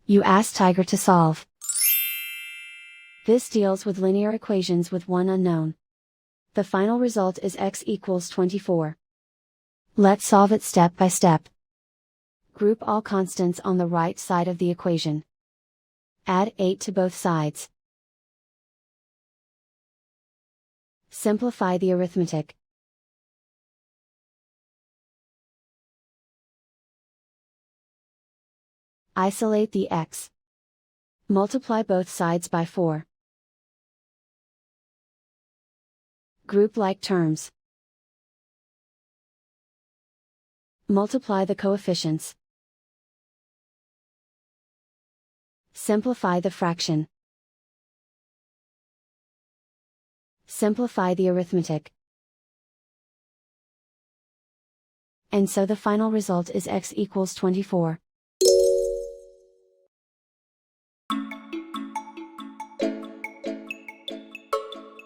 You ask Tiger to solve. This deals with linear equations with one unknown. The final result is x equals 24. Let's solve it step by step. Group all constants on the right side of the equation. Add 8 to both sides. Simplify the arithmetic. Isolate the x. Multiply both sides by 4. Group like terms. Multiply the coefficients. Simplify the fraction. Simplify the arithmetic. And so the final result is x equals 24.